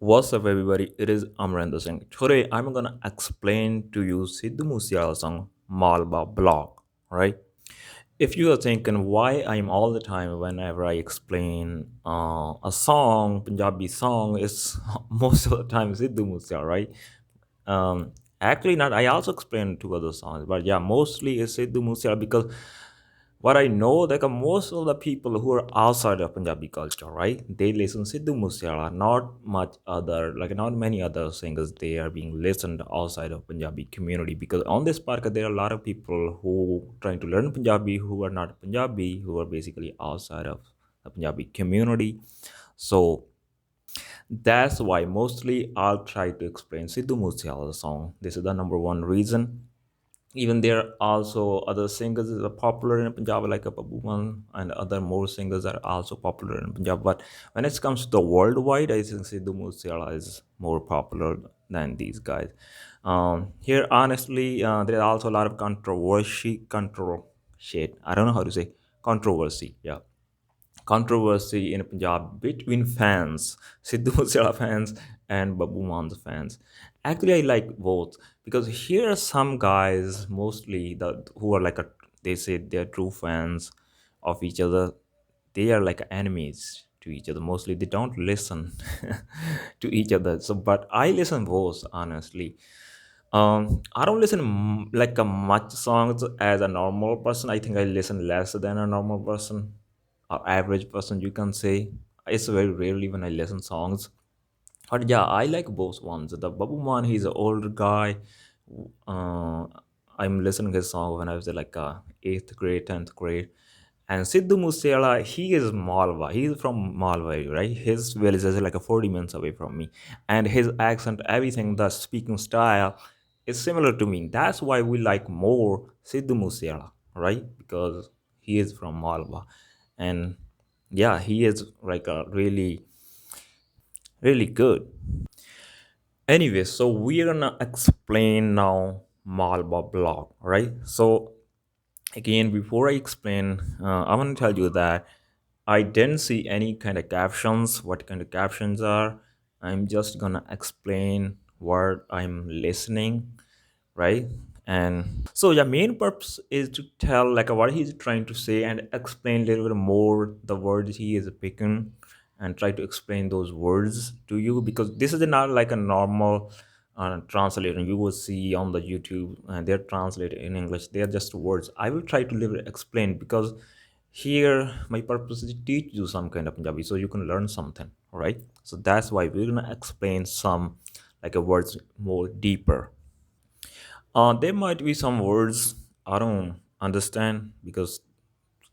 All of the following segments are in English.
What's up, everybody? It is Amrinder Singh. Today, I'm gonna explain to you Sidhu Moose Ala song Malwa blog. Right? If you are thinking why I'm all the time whenever I explain a song, Punjabi song, is most of the time Sidhu Moose Ala, right? Actually, not. I also explain two other songs, but yeah, mostly it's Sidhu Moose Ala because what I know, like most of the people who are outside of Punjabi culture, right? They listen Sidhu Moose Ala, not much other, like not many other singers. They are being listened outside of Punjabi community because on this podcast there are a lot of people who trying to learn Punjabi who are not Punjabi, who are basically outside of the Punjabi community. So that's why mostly I'll try to explain Sidhu Moose Ala song. This is the number one reason. Even there are also other singers that are popular in Punjab, like a Babu Man and other more singers are also popular in Punjab. But when it comes to the worldwide, I think Sidhu Moose Ala is more popular than these guys. Here, honestly, there are also a lot of I don't know how to say controversy. Yeah, controversy in Punjab between fans, Sidhu Moosewala fans and Babu Man's fans. Actually, I like both because here are some guys, mostly who are like they say they're true fans of each other. They are like enemies to each other. Mostly, they don't listen to each other. So, but I listen both honestly. I don't listen like a much songs as a normal person. I think I listen less than a normal person or average person, you can say. It's very rarely when I listen songs. But yeah, I like both ones. The Babu Man, he's an older guy. Uh, I'm listening his song when I was like eighth grade, 10th grade. And Sidhu Moosewala, he is Malwa. He's from Malwa, right? His village is like a 40 minutes away from me. And his accent, everything, the speaking style is similar to me. That's why we like more Sidhu Moosewala, right? Because he is from Malwa. And yeah, he is like a really, really good. Anyway, so we're gonna explain now Malwa blog, right? So again, before I explain, I want to tell you that I didn't see any kind of captions, what kind of captions are. I'm just gonna explain what I'm listening, right? And so the main purpose is to tell like what he's trying to say and explain a little bit more the words he is picking and try to explain those words to you because this is not like a normal translator you will see on the YouTube and they're translated in English. They're just words. I will try to explain because here my purpose is to teach you some kind of Punjabi so you can learn something. All right. So that's why we're gonna explain some like a words more deeper. There might be some words I don't understand because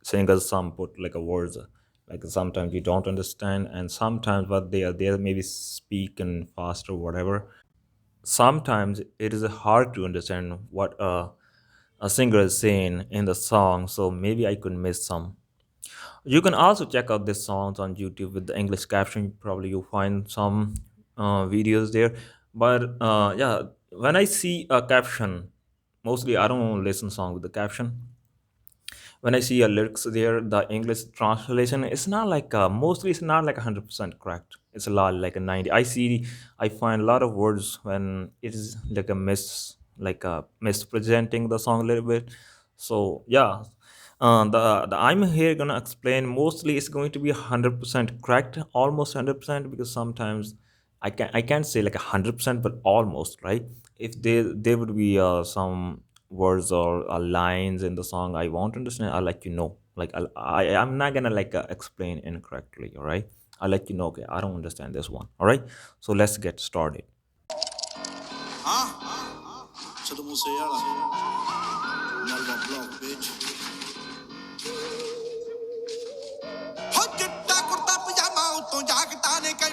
singers some put like a words like sometimes you don't understand and sometimes what they are maybe speaking fast or whatever. Sometimes it is hard to understand what a singer is saying in the song, so maybe I could miss some. You can also check out these songs on YouTube with the English caption. Probably you'll find some videos there. But yeah, when I see a caption, mostly I don't listen song with the caption. When I see a lyrics there, the English translation, it's not like mostly it's not like 100% correct. It's a lot like a 90. I find a lot of words when it is like a like a mispresenting the song a little bit. So yeah, the I'm here gonna explain mostly it's going to be 100% correct, almost 100% because sometimes I can't say like 100%, but almost right. If there would be some words or lines in the song I won't understand, I'll let you know. Like I'm not gonna like explain incorrectly. All right, I'll let you know. Okay, I don't understand this one. All right, so let's get started. Huh? Sidhu Moose Ala, Malwa block, bitch. ਹੋ ਚਿੱਟਾ ਕੁੜਤਾ ਪਜਾਮਾ ਉਤੋਂ ਜਾਕਟਾਂ ਨੇ ਕਈ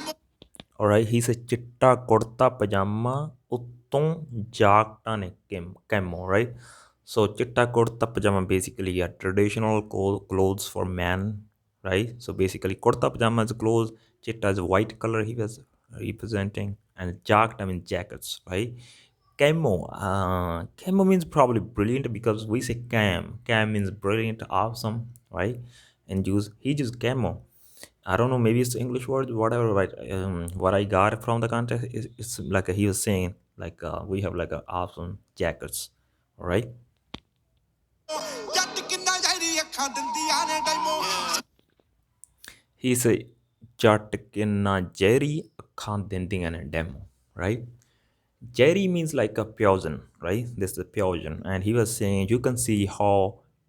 All right, he said chitta kurta pajama utton jaakta ne camo, right? So chitta kurta pajama basically a traditional clothes for man, right? So basically kurta pajama is clothes, chitta is white color he was representing, and jaakta means jackets, right? Camo means probably brilliant because we say cam means brilliant, awesome, right? And he used camo. I don't know, maybe it's the English word, whatever. Right? What I got from the context is it's like he was saying, like we have like a awesome jackets, all right? ਜੱਟ ਕਿੰਨਾ ਜ਼ਹਿਰੀ ਅੱਖਾਂ ਦਿੰਦੀਆਂ ਨੇ demo He said, "Jat kinna jerry akhan dindiyan and demo," right? Jerry means like a poison, right? This is a poison, and he was saying you can see how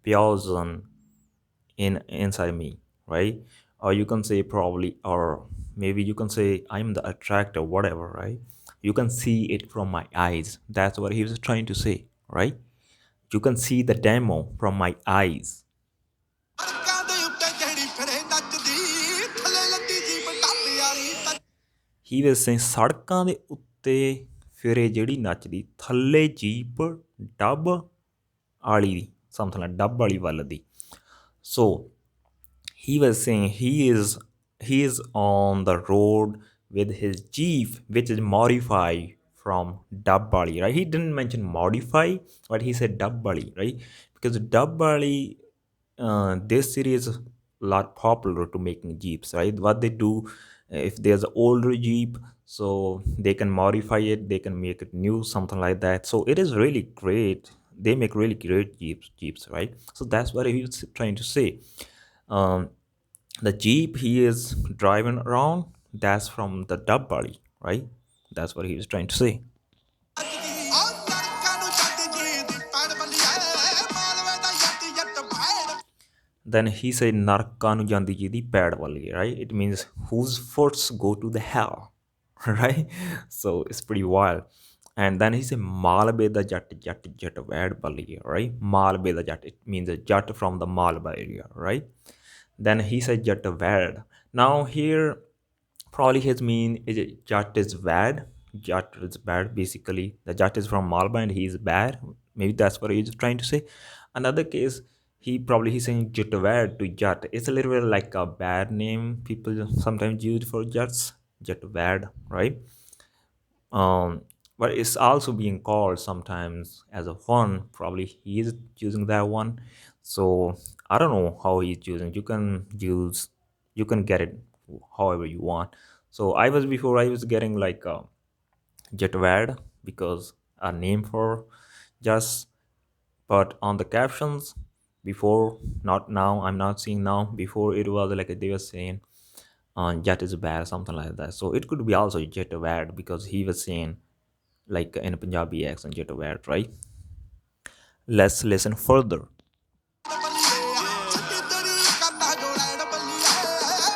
poison in inside me, right? Or you can say probably, or maybe you can say I'm the attractor, whatever, right? You can see it from my eyes. That's what he was trying to say, right? You can see the demo from my eyes. ਸੜਕਾਂ ਦੇ ਉੱਤੇ ਜਿਹੜੀ ਫਿਰੇ ਨੱਚਦੀ ਥੱਲੇ ਲੱਦੀ jeep ਟੱਪ ਵਾਲੀ He was saying ਸੜਕਾਂ ਦੇ ਉੱਤੇ ਫਿਰੇ ਜਿਹੜੀ ਨੱਚਦੀ ਥੱਲੇ ਜੀਪ ਡੱਬ ਵਾਲੀ ਦੀ, something like ਡੱਬ ਵਾਲੀ ਵੱਲ ਦੀ. So he was saying he is on the road with his jeep which is modified from dubbali, right? He didn't mention modify, but he said dubbali, right? Because dubbali, this series is a lot popular to making jeeps, right? What they do, if there's an older jeep, so they can modify it, they can make it new, something like that. So it is really great. They make really great jeeps, right? So that's what he was trying to say. um, the jeep he is driving around, that's from the dub body, right? That's what he was trying to say. ਆ ਨਰਕਾਂ ਨੂੰ ਜੱਟ ਜੀ ਦੀ ਪੈੜ ਬੱਲੀਏ ਮਾਲਵੇ ਦਾ ਜੱਟ ਭੈੜ Then he said narka nu jandi ji di pad walli, right? It means whose foots go to the hell, right? So it's pretty wild. And then he said malbe da jat wad balli, right? Malbe da jat, it means a jat from the Malba area, right? Then he said jat wad. Now here probably his mean is it jat is bad. Jat is bad, basically the jat is from Malba and he is bad. Maybe that's what he's trying to say. Another case, he's saying Jatavad to Jat. It's a little bit like a bad name people sometimes use for Jats. Jatavad, right? um but it's also being called sometimes as a fun. Probably he is using that one. So I don't know how he's using. You can get it however you want. So I was getting like Jetwad because a name for just, but on the captions before, not now, I'm not seeing now. Before it was like they were saying jet is bad, something like that. So it could be also jet bad because he was saying like in a Punjabi accent jet bad, right? Let's listen further. ਬੱਲੀਏ ਛੱਡੀ ਤੇਰੀ ਕੰਦਾ ਜੋ ਲੈਣ ਬੱਲੀਏ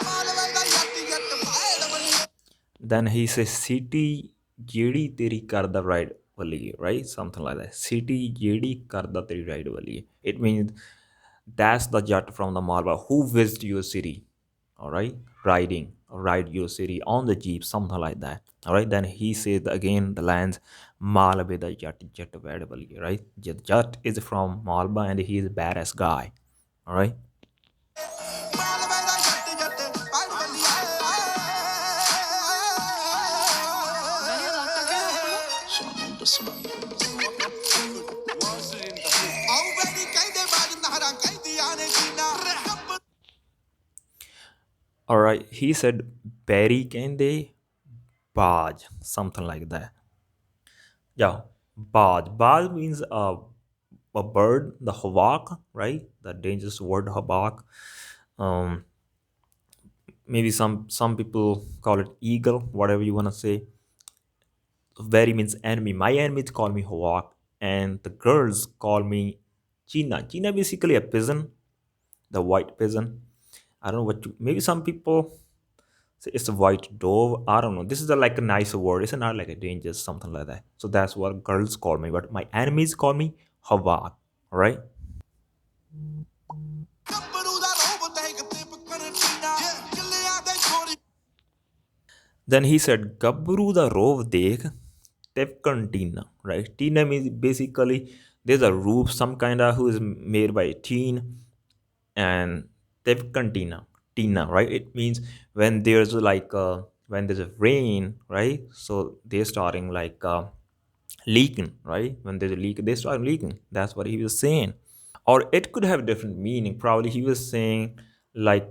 ਮਾਲਵੇ ਦਾ ਜੱਟ ਭੈੜ ਬੱਲੀਏ Then he says city ਜਿਹੜੀ ਤੇਰੀ ਕਰਦਾ ride ਵਾਲੀ ਹੈ, right? Something like that. City ਜਿਹੜੀ ਕਰਦਾ ਤੇਰੀ ride ਵਾਲੀ ਹੈ. It means that's the jet from the Malwa who visits your city, all right? Ride your city on the jeep, something like that, all right? Then he says again the lines Malwa the jet available, right? Jet is from Malwa and he is a badass guy, all right? ਮਾਲਵੇ ਦਾ ਜੱਟ ਭੈੜ ਬੱਲੀਏ ਆਉ ਬੇਰੀ ਕਹਿੰਦੇ ਬਾਜ ਨਹਰਾਂ ਕਹਿੰਦੀਆਂ ਨੇ ਜੀਨਾ All right, he said berry kende baj, something like that. Yeah, baj means a bird, the hawk, right? The dangerous word hawk. um Maybe some people call it eagle, whatever you want to say. Very means enemy. My enemies call me hawk, and the girls call me china basically a pigeon, the white pigeon. I don't know what maybe some people say it's a white dove. I don't know. This is like a nicer word. It's not like a dangerous, something like that. So that's what girls call me, but my enemies call me hawk, all right? ਗੱਭਰੂ ਦਾ ਰੋਬ ਦੇਖ ਤੇ ਬਕਰ ਟੀਨਾ ਕਿੱਲਿਆਂ ਦੇ ਛੋਰੀ Then he said, Gabru the rove dekh Tefkan Tina, right? Tina means basically there's a roof, some kind of who is made by a teen, and Tefkan Tina, right? It means when there's like when there's a rain, right? So they're starting like leaking, right? When there's a leak, they start leaking. That's what he was saying. Or it could have different meaning. Probably he was saying like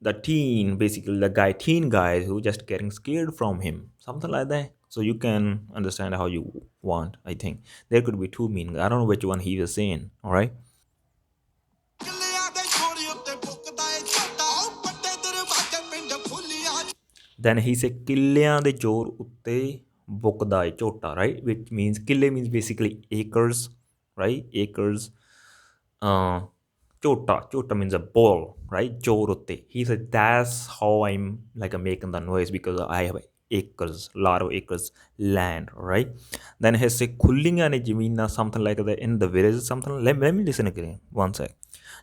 the teen, basically the guy, teen guys who just getting scared from him, something like that. So you can understand how you want. I think there could be two meanings. I don't know which one he was saying. All right. ਕਿੱਲਿਆਂ ਦੇ ਛੋਰੀ ਉੱਤੇ ਬੁੱਕਦਾ ਏ ਝੋਟਾ ਵੱਡੇ ਦਰਵਾਜ਼ੇ ਪਿੰਡ ਫੁੱਲੀਆਂ Then he said ਕਿੱਲਿਆਂ ਦੇ ਜ਼ੋਰ ਉੱਤੇ ਬੁੱਕਦਾ ਏ ਝੋਟਾ, right, which means ਕਿੱਲੇ means basically acres, right, acres. Chota means a ball, right, ਜ਼ੋਰ ਉੱਤੇ. He said that's how I'm like making the noise because I have acres, lot of acres land, right. Then he said ਖੁੱਲੀਆਂ ਨੇ ਜ਼ਮੀਨਾਂ, something like that in the village, something. Let me listen again, one sec.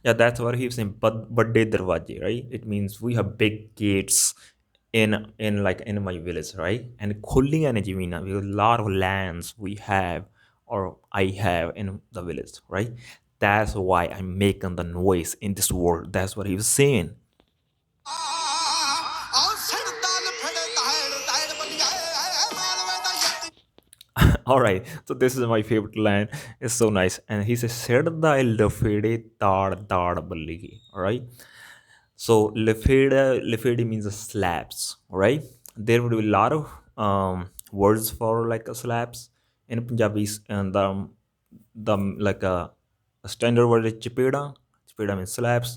Yeah, that's what he was saying. But ਵੱਡੇ ਦਰਵਾਜ਼ੇ, right, it means we have big gates in like in my village, right. And khulliyan ne zamina, because a lot of lands we have, or I have in the village, right. That's why I'm making the noise in this world. That's what he was saying. ਆਉ ਸਿਰਦਾ ਲਫੜੇ ਤਾੜ ਤਾੜ ਬੱਲੀਆਂ ਮਾਲਵੇ ਦਾ ਯੱਤੀ All right, so this is my favorite line. It's so nice. And he says "Sedda lefede taad taad balligi." All right. So lefede means slabs. All right. There would be a lot of words for like a slabs in Punjabi, and the like a standard word is chipeda. Chipeda means slabs.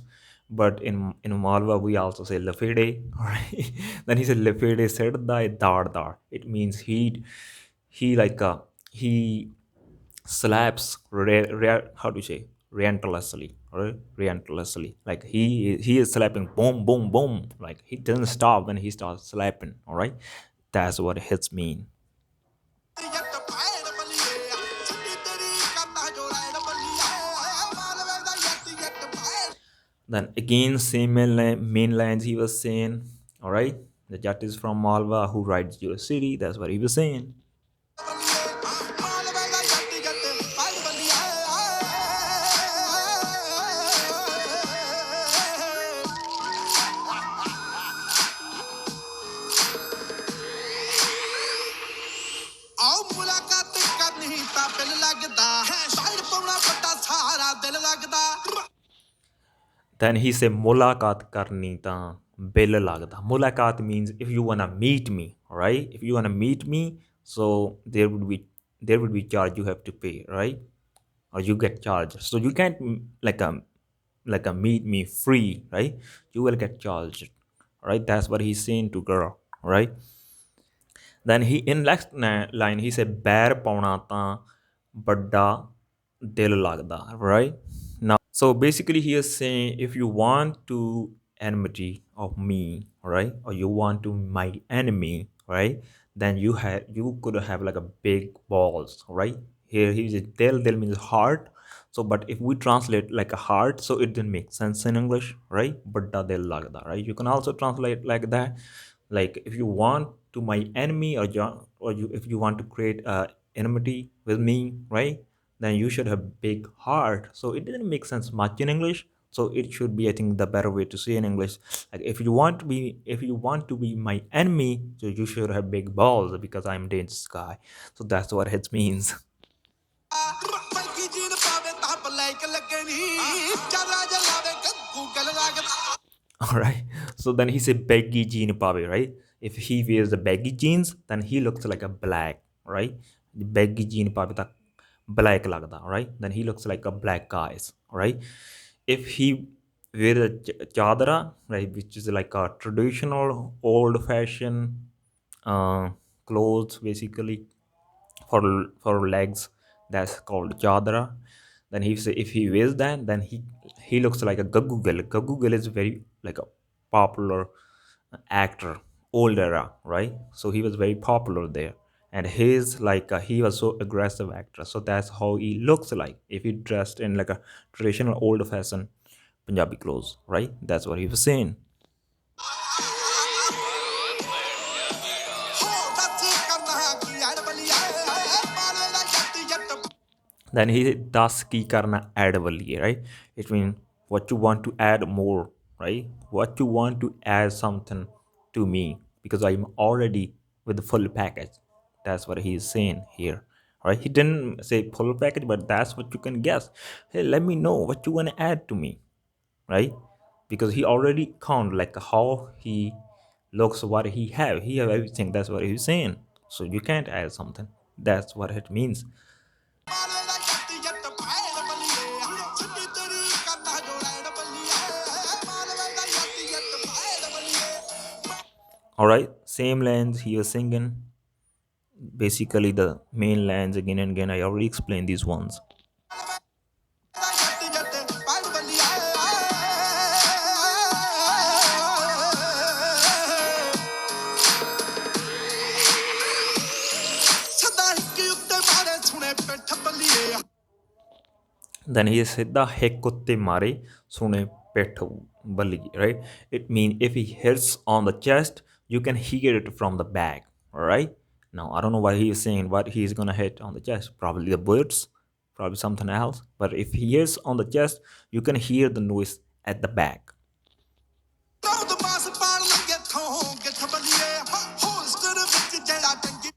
But in Malwa we also say lefede. All right. Then he said lefede said da dar dar. It means he like he slaps how do you say, relentlessly, right, relentlessly, like he is slapping boom boom boom, like he doesn't stop when he starts slapping. All right, that's what hits mean. ਯੱਟ ਪੈੜ ਬੱਲੀਏ ਛੱਡੀ ਤੇਰੀ ਕਾਤਾ ਜੋ ਲੈਣ ਬੱਲੀਏ ਮਾਲਵੇ ਦਾ ਯੱਟ ਪੈੜ Then again same main lines he was saying. All right, the jat is from Malwa who rides your city. That's what he was saying. ਬੱਲੀਏ ਮਾਲਵੇ ਦਾ ਯੱਟ ਪੈੜ ਬੱਲੀਏ ਆਓ ਮੁਲਾਕਾਤ ਕਰਨੀ ਤਾਂ ਬਿਲ ਲੱਗਦਾ ਸਾਈਡ ਪਾਉਣਾ ਵੱਡਾ ਸਾਰਾ ਦਿਲ ਲੱਗਦਾ Then he said mulaqat karni ta bill lagda. Mulaqat means if you wanna meet me, right? If you wanna meet me, so there would be charge you have to pay, right? Or you get charged. So you can't like a meet me free, right? You will get charged. Right? That's what he's saying to girl, right? Then he in next line he said bair pauna ta badda dil lagda, right? So basically, he is saying if you want to enmity of me, right, or you want to my enemy, right, then you could have like a big balls, right. Here he is del means heart. So, but if we translate like a heart, so it didn't make sense in English, right? But del lagda, right? You can also translate like that, like if you want to my enemy, or if you want to create enmity with me, right, then you should have big heart. So it didn't make sense much in English. So it should be, I think, the better way to say in English. Like if you want to be my enemy, so you should have big balls because I'm dangerous guy. So that's what it means. ਪੈਗੀ jean ਪਾਵੇ ਤਾਂ black ਲੱਗਣੀ ਚਲਾ ਜਲਾਵੇ Google ਲੱਗਦਾ All right. So then he said baggy jean pabe, right? If he wears the baggy jeans, then he looks like a black, right? The baggy jean pabe tak black lagda, right? Then he looks like a black guys, right? If he wear a chadra, right, which is like a traditional old fashioned uh, clothes, basically for legs, that's called chadra. Then he say if he wears that, then he looks like a gagugal. Gagugal is very like a popular actor, old era, right? So he was very popular there, and his like he was so aggressive actor. So that's how he looks like if he dressed in like a traditional old fashioned Punjabi clothes, right? That's what he was saying. ਹੋ ਦੱਸ ਕਰਨਾ ਕੀ ਐੜ ਬੱਲੀਏ ਮਾਲਵੇ ਦਾ ਯੱਟ Then he does ki karna add valiye, right? It means what you want to add more, right? What you want to add something to me because I'm already with the full package. That's what he's saying here. All right. He didn't say full package, but that's what you can guess. Hey, let me know what you want to add to me, right? because he already count like how he looks, what he have everything. That's what he's saying. So you can't add something. That's what it means. ਮਾਲਵੇ ਦਾ ਜੱਟ ਜੱਟ ਭੈਣ ਬੱਲੀਏ ਛੱਡੀ ਤੇਰੀ ਕੰਨਾਂ ਜੋ ਲੈਣ ਬੱਲੀਏ ਮਾਲਵੇ ਦਾ ਜੱਟ ਜੱਟ ਭੈਣ ਬੱਲੀਏ All right, same lines he was singing, basically the main lines again and again. I already explained these ones. ਦਾ ਜੱਟ ਜੱਟ ਭੈਣ ਬੱਲੀਏ ਸਦਾ ਹਿੱਕ ਉੱਤੇ ਮਾਰੇ ਸੁਣੇ ਪਿੱਠ ਬੱਲੀਏ Then he said the hek kutte mare sune pethu balli, right? It means if he hits on the chest, you can hear it from the back. All right. Now I don't know what he is saying, what he's gonna hit on the chest. Probably the birds, probably something else. But if he hits on the chest, you can hear the noise at the back. ਰੌਦ ਬਾਸ ਪਾਣ ਲੱਗੇ ਥੋਂ ਗਿੱਠ ਬੱਲੀਏ ਹੋਸਟਰ ਵਿੱਚ ਜਿਹੜਾ ਟੰਗੀ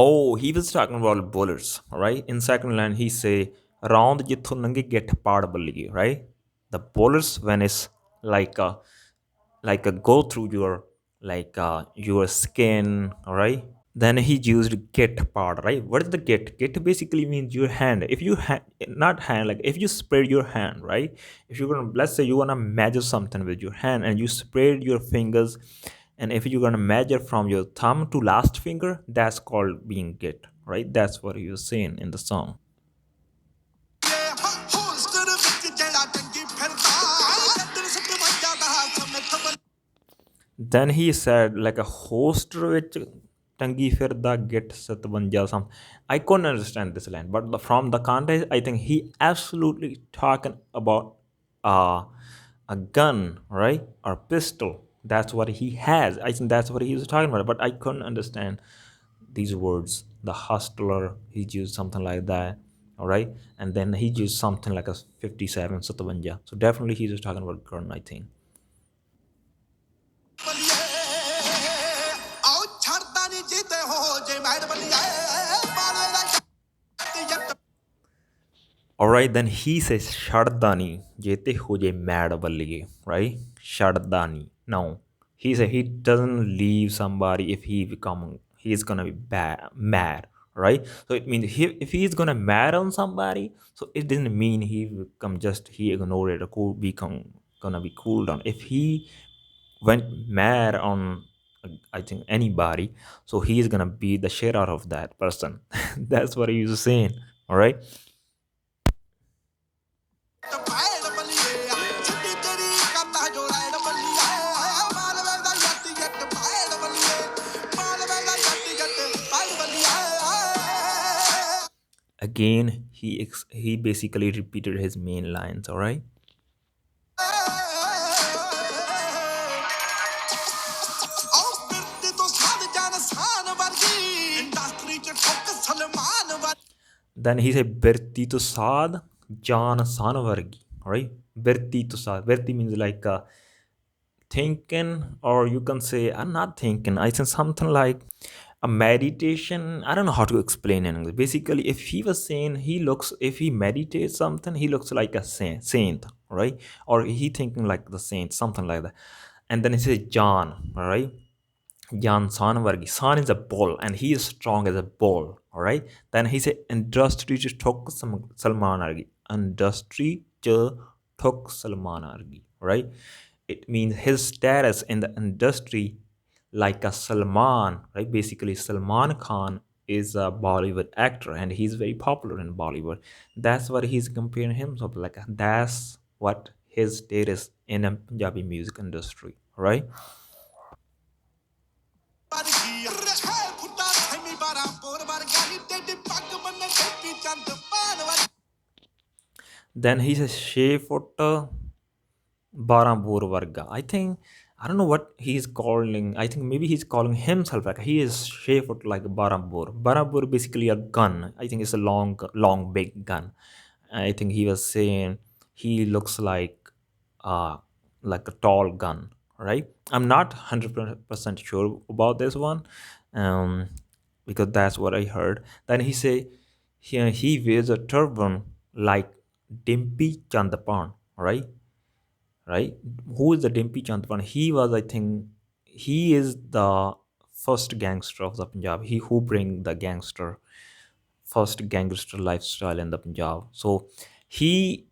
Oh, he was talking about bullets, right? In second line, he say round jithu nange get pad balli, right? The bullets when it's like a go through your skin, all right? Then he used get part, right? What is the get basically means your hand. If you not hand, like if you spread your hand, right? If you're gonna, let's say you want to measure something with your hand and you spread your fingers, and if you're gonna measure from your thumb to last finger, that's called being get, right? That's what he was saying in the song. ਹੋਸਟਰ ਵਿੱਚ ਜਿਹੜਾ ਟੰਗੀ ਫਿਰਦਾ ਜੱਟਰ ਸੱਟ ਵੱਜਾ ਦਾ Smith Then he said like a hoster which tangi firda get satbanja some. I couldn't understand this line, but from the context, I think he absolutely talking about uh, a gun, right, or pistol. That's what he has. I think that's what he was talking about, but I couldn't understand these words. The hustler, he used something like that, all right, and then he used something like a 57 satbanja. So definitely he was talking about gun, I think. ਆਓ ਛੱਡਦਾ ਨਹੀਂ ਜਿੱਤੇ ਹੋ ਜੇ made ਬੱਲੀਏ ਮਾਲਵੇ ਦਾ ਜੱਟ ਜੱਟ All right, then he says Shardani jete hoje mad balliye, right? Shardani. Now he said he doesn't leave somebody if he's gonna be mad, right? So it means if he's gonna mad on somebody, so it doesn't mean he become just he ignore it or become gonna be cool down. If he went mad on I think anybody, so he's gonna be the shit out of that person. That's what he was saying. All right. ਭੈਣ ਬੱਲੀਏ ਛੱਡੀ ਤੇਰੀ ਕੰਨਾਂ ਜੋ ਲੈਣ ਬੱਲੀਏ ਮਾਲਵੇ ਦਾ ਜੱਟ ਜੱਟ ਭੈਣ ਬੱਲੀਏ ਮਾਲਵੇ ਦਾ ਜੱਟ ਜੱਟ ਭੈਣ ਬੱਲੀਏ Again he basically repeated his main lines, all right? ਆਓ ਬਿਰਤੀ ਤੋਂ ਸਾਧ ਜਾਨ ਸਾਨ ਵਰਗੀ ਇੰਡਸਟਰੀ ਚ ਠੋਕ ਸਲਮਾਨ ਵਰਗੀ Then he said birti to sad jan sanvargi, all right? Birti to sad, birti means like thinking, or you can say I'm not thinking, I think something like a meditation. I don't know how to explain in English. Basically if he was saying he looks, if he meditates something, he looks like a saint, right? Or he thinking like the saint, something like that. And then he says John, all right? Jan Sanvargi. San is a bull and he is strong as a bull. All right. Then he said industry ch thok Salman argi. Industry ch thok Salman argi. Right. It means his status in the industry like a Salman. Right. Basically, Salman Khan is a Bollywood actor and he's very popular in Bollywood. That's what he's comparing himself like. That's what his status in a Punjabi music industry. Right. ਵਰਗੀ ਛੇ ਫੁੱਟਾ ਥੈਮੀ 12 ਪੋਰ ਵਰਗਾ ਨੀ ਟੇਡੀ ਪੱਗ ਬੰਨੇ ਟੇਪੀ ਚੰਦ ਪਾਨ ਵਰਗੀ Then he says ਛੇ ਫੁੱਟ 12 bore ਵਰਗਾ. I think I don't know what he's calling. I think maybe he's calling himself like he is 6 foot like 12 bore. 12 bore basically a gun. I think it's a long big gun. I think he was saying he looks uh like a tall gun, right? I'm not 100% sure about this one, um because that's what I heard. Then he say he wears a turban like Dimpy Chandapan, right? right? Who is the Dimpy Chandpan? He was, I think, he is the first gangster of the Punjab. He who bring the first gangster lifestyle in the Punjab. So he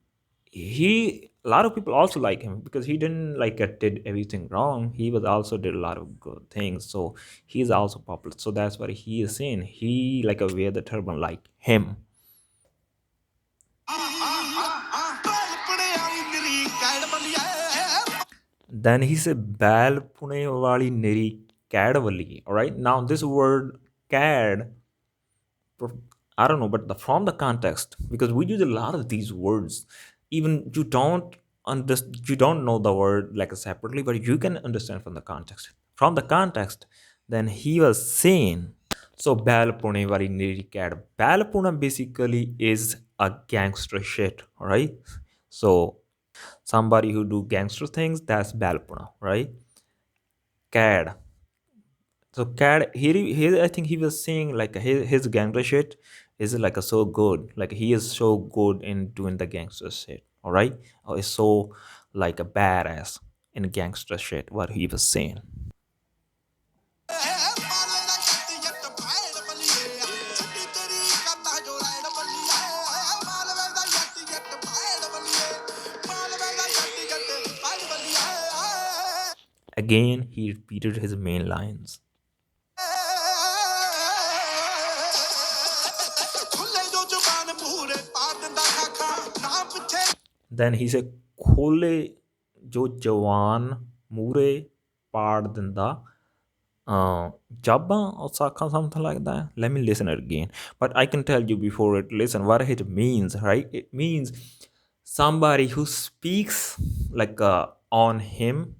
a lot of people also like him because he didn't like did everything wrong. He was also did a lot of good things. So he's also popular. So that's what he is saying. He like a wear the turban like him. Then he said, Bal Pune wali neri cadvalli. All right. Now, this word cad, I don't know, but from the context, because we use a lot of these words, even you don't know the word like separately, but you can understand from the context. From the context, then he was saying, so Bal Pune wali neri cad. Bal Pune basically is a gangster shit. All right. So somebody who do gangster things, that's Balpuna, right? Cad. So Cad here I think he was saying like his gangster shit is like a so good. Like he is so good in doing the gangster shit. All right? Or is so like a badass in gangster shit, what he was saying. Again, he repeated his main lines. Then he said, Khole jo jawan mure paad dinda jabba or sakha, something like that. Let me listen it again. But I can tell you before it listen what it means, right? It means somebody who speaks like on him,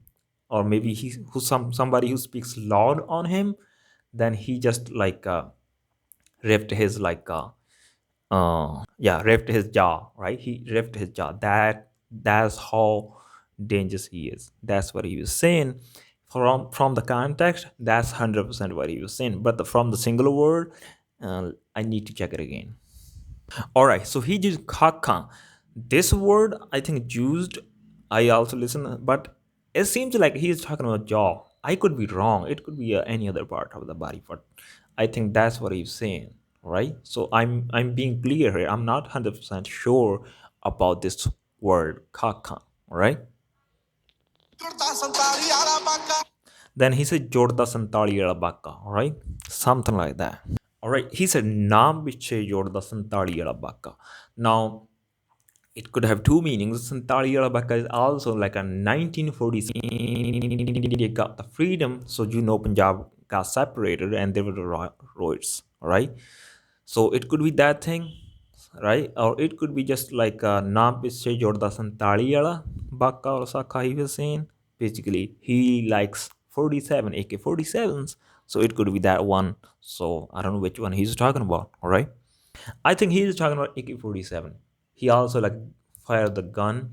or maybe somebody who speaks loud on him, then he just like ripped his like ripped his jaw, right? He ripped his jaw. That's how dangerous he is. That's what he was saying. From the context, that's 100% what he was saying. But from the singular word, I need to check it again. All right, so he used kaka. This word I think used. I also listen, but it seems like he is talking about jaw. I could be wrong. It could be any other part of the body, but I think that's what he's saying, right? So I'm being clear here. I'm not 100% sure about this word kaka, right? Then he said Jorda Santali Baka, all right? Something like that. All right, he said Naam Biche Jorda Santali Baka. Now it could have two meanings. Santali Baka is also like a 1947 India got the freedom, so Punjab got separated and there were the riots, all right? So it could be that thing, right? Or it could be just like Naam Biche Jorda Santali Baka or Saka he was saying. Basically, he likes 47 AK-47s, so it could be that one. So I don't know which one he's talking about, all right? I think he's talking about AK-47. He also like fired the gun,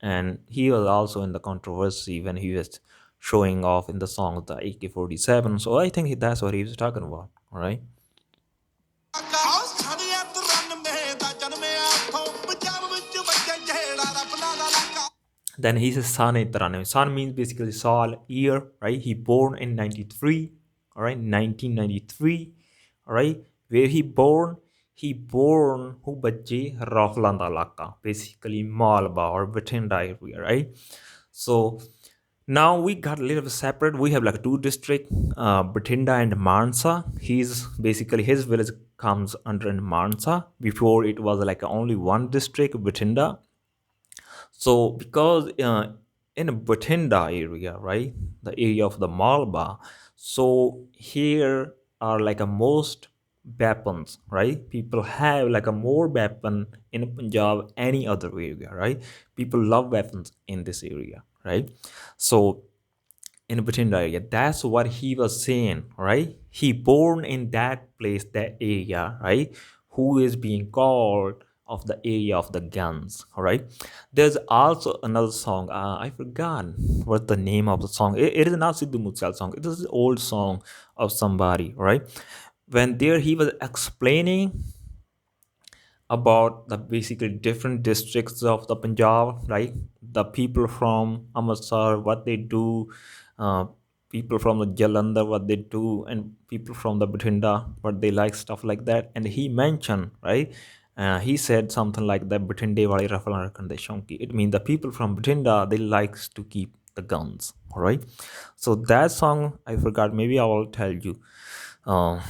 and he was also in the controversy when he was showing off in the song the AK-47. So I think that's what he was talking about, all right? Then he says Sane Tarane. San means basically Sal, year, right? He born in 93, all right, 1993, all right. Where he born? He born who bache Raflanda Laka, basically Malwa or Batinda area, right? So now we got a little bit separate. We have like two districts, Batinda and Mansa. He's basically his village comes under Mansa. Before it was like only one district, Batinda. So because in Bathinda area, right, the area of the Malwa, so here are like a most weapons, right? People have like a more weapon in Punjab any other area, right? People love weapons in this area, right? So in Bathinda area, that's what he was saying, right? He born in that place, that area, right? Who is being called of the area of the guns, all right? There's also another song, I forgot what the name of the song. It is not Sidhu Moose Ala song. It is an old song of somebody, right? When there he was explaining about the basically different districts of the Punjab, right? The people from Amritsar, what they do, uh, people from the Jalandhar, what they do, and people from the Bathinda, what they like, stuff like that. And he mentioned, right? He said something like that, Batinde wale rifle rakhan de shauki. It means the people from Bathinda, they likes to keep the guns, all right? So that song, I forgot, maybe I will tell you uh,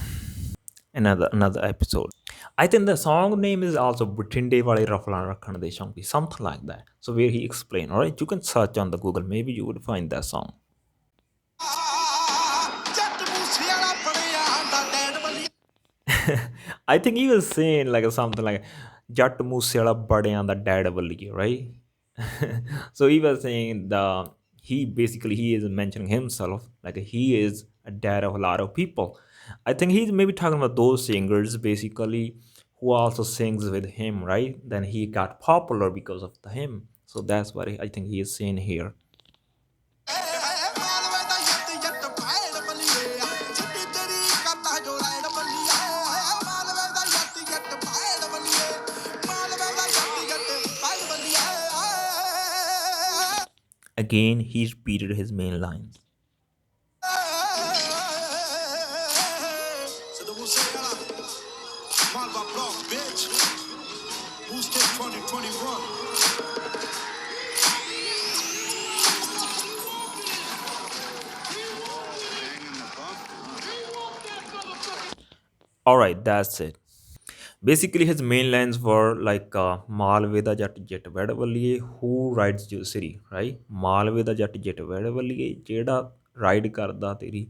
another episode. I think the song name is also Butinde Wale Raflan Rakhan De Shonki, something like that. So where he explained, all right, you can search on the Google, maybe you would find that song. ਜੱਟ ਮੂਸੇ ਵਾਲਾ ਬਣਿਆ ਦਾ dad ਬੱਲੀ I think he was saying like something like Jat Musela Badeyan the dad of Ali, right? So he was saying he basically he is mentioning himself like he is a dad of a lot of people. I think he's maybe talking about those singers basically who also sings with him, right? Then he got popular because of him. So that's what I think he is saying here. ਮਾਲਵੇ ਦਾ ਜੱਟ ਜੱਟ ਭੈੜ ਬੱਲੀਏ ਛੁੱਟੀ ਤੇਰੀ ਕਰਦਾ ਜੋ red ਬੱਲੀਏ ਮਾਲਵੇ ਦਾ ਜੱਟ ਭੈੜ ਬੱਲੀਏ ਮਾਲਵੇ ਦਾ ਜੱਟ ਭੈੜ ਬੱਲੀਏ Again, he repeated his main lines. Sidhu Moose Ala, Malwa block, bitch. Who's 2021? All right, that's it. Basically, his main lines were like Malveda Jat Jet Vedavaliye, who rides your city, right? Malveda Jat Jet Vedavaliye, Jeda ride karda teri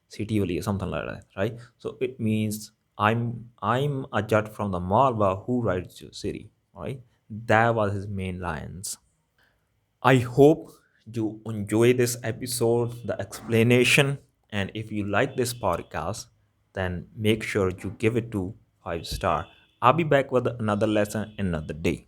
city waliye, something like that, right? So it means I'm a jet from the Malwa who rides your city, right? That was his main lines. I hope you enjoy this episode, the explanation, and if you like this podcast, then make sure you give it to 5 star. I'll be back with another lesson another day.